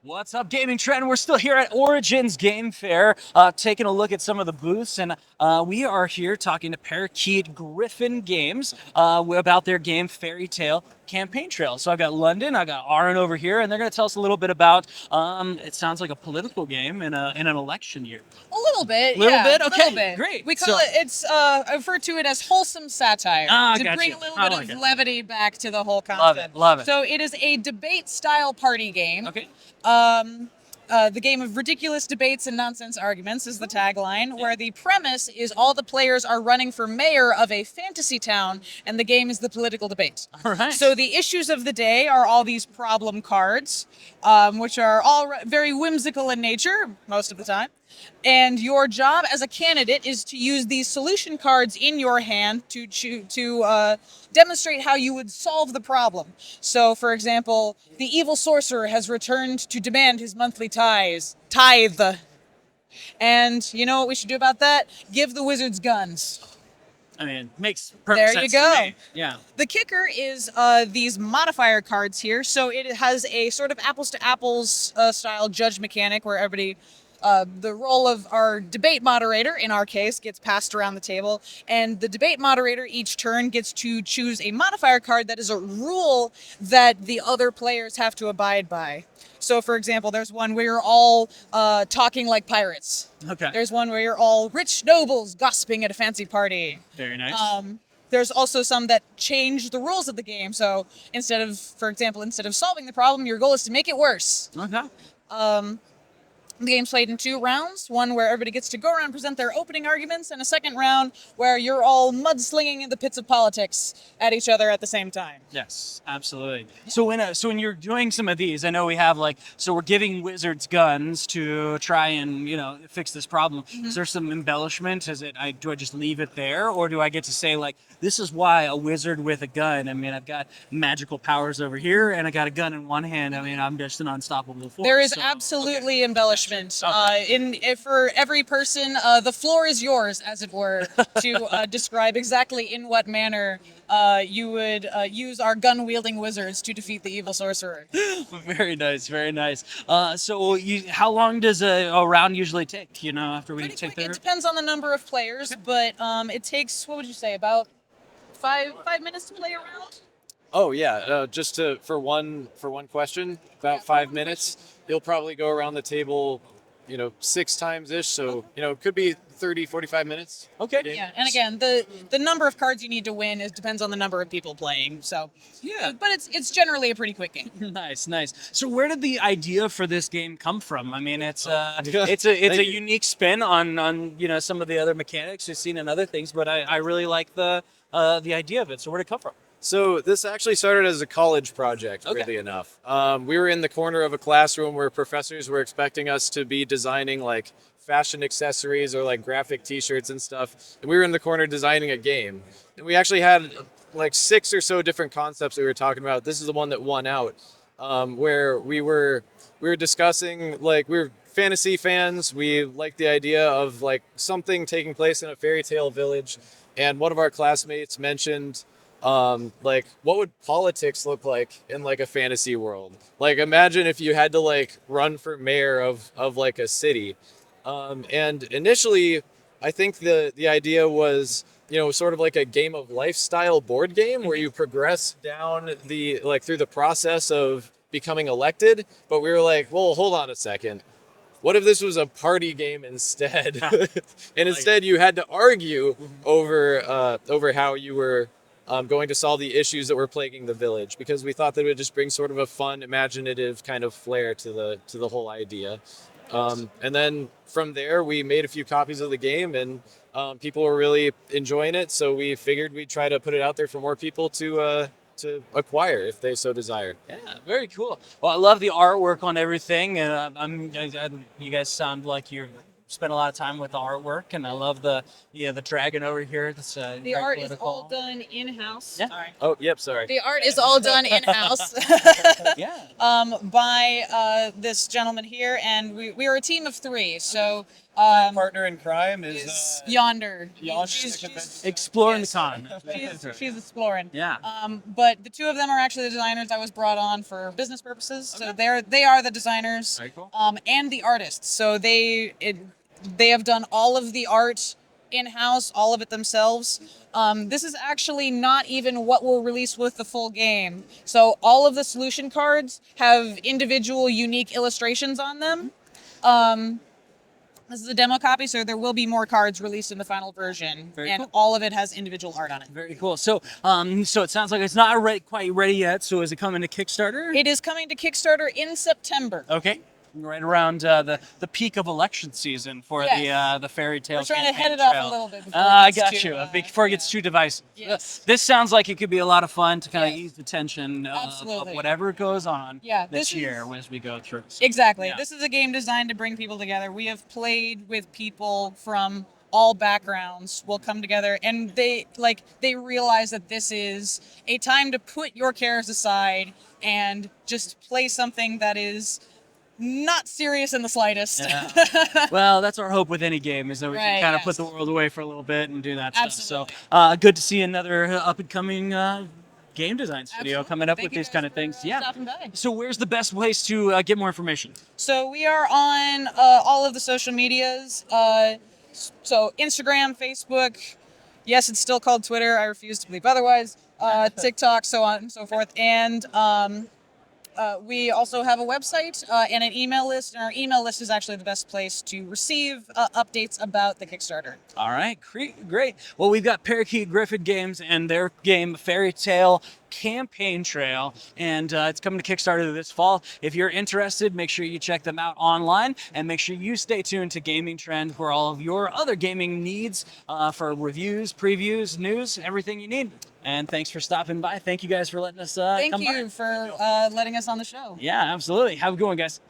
What's up, Gamingtrend? We're still here at Origins Game Fair, taking a look at some of the booths, and we are here talking to Parakeet Griffin Games about their game Fairy Tale Campaign Trail. So I've got London, I got Aaron over here, and they're going to tell us a little bit about. It sounds like a political game in an election year. A little bit, Little yeah, bit? a Okay, little bit. great. We call it. It's I refer to it as wholesome satire to Gotcha. bring a little I bit like of it. levity back to the whole Love it, concept. love it. So it is a debate-style party game. Okay. The game of ridiculous debates and nonsense arguments is the tagline, where the premise is all the players are running for mayor of a fantasy town, and the game is the political debate. All right. So the issues of the day are all these problem cards, which are all very whimsical in nature most of the time. And your job as a candidate is to use these solution cards in your hand to demonstrate how you would solve the problem. So, for example, the evil sorcerer has returned to demand his monthly tithe. And you know what we should do about that? Give the wizards guns. I mean, makes perfect There you sense go. to me. Yeah. The kicker is these modifier cards here. So it has a sort of apples to apples style judge mechanic where everybody, the role of our debate moderator, in our case, gets passed around the table. And the debate moderator each turn gets to choose a modifier card that is a rule that the other players have to abide by. So, for example, there's one where you're all talking like pirates. Okay. There's one where you're all rich nobles gossiping at a fancy party. Very nice. There's also some that change the rules of the game. So for example, instead of solving the problem, your goal is to make it worse. Okay. The game's played in 2 rounds, one where everybody gets to go around and present their opening arguments, and a second round where you're all mudslinging in the pits of politics at each other at the same time. Yes, absolutely. So when you're doing some of these, I know we have so we're giving wizards guns to try and fix this problem. Is there some embellishment? Do I just leave it there, or do I get to say this is why a wizard with a gun? I mean, I've got magical powers over here, and I got a gun in one hand. I mean, I'm just an unstoppable force. There is So, absolutely embellishment. Okay. For every person, the floor is yours, as it were, to describe exactly in what manner you would use our gun-wielding wizards to defeat the evil sorcerer. Very nice, very nice. How long does a round usually take? After we Pretty take quick. the It depends on the number of players, but it takes, what would you say, about five minutes to play a round? Oh yeah, just for one question, about 5 minutes. You'll probably go around the table, 6 times ish. So it could be 30, 45 minutes. Okay. Yeah, and again, the number of cards you need to win depends on the number of people playing. So Yeah. but it's generally a pretty quick game. Nice, nice. So where did the idea for this game come from? I mean, it's Yeah. it's a Thank you. unique spin on some of the other mechanics we've seen in other things, but I really like the idea of it. So where did it come from? So this actually started as a college project, Okay. weirdly enough. We were in the corner of a classroom where professors were expecting us to be designing fashion accessories or graphic T-shirts and stuff, and we were in the corner designing a game. And we actually had 6 or so different concepts that we were talking about. This is the one that won out, where we were discussing we're fantasy fans. We like the idea of something taking place in a fairy tale village, and one of our classmates mentioned what would politics look like in a fantasy world. Imagine if you had to run for mayor of a city. And initially I think the idea was sort of like a game of lifestyle board game where you progress down the through the process of becoming elected. But we were well, hold on a second, what if this was a party game instead? And instead you had to argue over how you were going to solve the issues that were plaguing the village, because we thought that it would just bring sort of a fun, imaginative kind of flair to the whole idea. And then from there, we made a few copies of the game, and people were really enjoying it. So we figured we'd try to put it out there for more people to acquire if they so desired. Yeah, very cool. Well, I love the artwork on everything, and you guys sound like you spent a lot of time with the artwork, and I love the dragon over here. That's The very art is political. all done in-house. Yeah. Sorry. Oh, yep, sorry. The art is all done in-house Yeah. by this gentleman here, and we are a team of 3. So Partner in crime Is yonder. Yonder. Exploring Yes. the con. She's exploring. Yeah. But the two of them are actually the designers. I was brought on for business purposes, so they are the designers, Very cool. and the artists. So they have done all of the art in-house, all of it themselves. This is actually not even what will release with the full game. So all of the solution cards have individual unique illustrations on them. This is a demo copy, so there will be more cards released in the final version, Very and cool. all of it has individual art on it. Very cool. So, so it sounds like it's not quite ready yet. So, is it coming to Kickstarter? It is coming to Kickstarter in September. Okay. Right around the peak of election season for Yes. the fairy tale. We're trying to campaign head it off trail. a little bit before I it gets got too, you. Before it gets too divisive. Yes. This sounds like it could be a lot of fun to kind of Yes. ease the tension of Absolutely. whatever goes on Yeah, this this year is- as we go through. Exactly. Yeah. This is a game designed to bring people together. We have played with people from all backgrounds will come together, and they realize that this is a time to put your cares aside and just play something that is not serious in the slightest. Yeah. Well, that's our hope with any game, is that we can Right, kind of yes. put the world away for a little bit and do that stuff. Absolutely. So, good to see another up and coming game design studio Absolutely. coming up Thank with you these guys kind of for, things. Yeah. stopping by. So, where's the best place to get more information? So we are on all of the social medias. So Instagram, Facebook. Yes, it's still called Twitter. I refuse to believe otherwise. TikTok, so on and so forth. And we also have a website and an email list. And our email list is actually the best place to receive updates about the Kickstarter. All right, great. Well, we've got Parakeet Griffin Games and their game Fairy Tale Campaign Trail, and it's coming to Kickstarter this fall. If you're interested, make sure you check them out online, and make sure you stay tuned to Gamingtrend for all of your other gaming needs for reviews, previews, news, everything you need. And thanks for stopping by. Thank you guys for letting us Thank come by. you for letting us on the show. Yeah, absolutely. Have a good one, guys.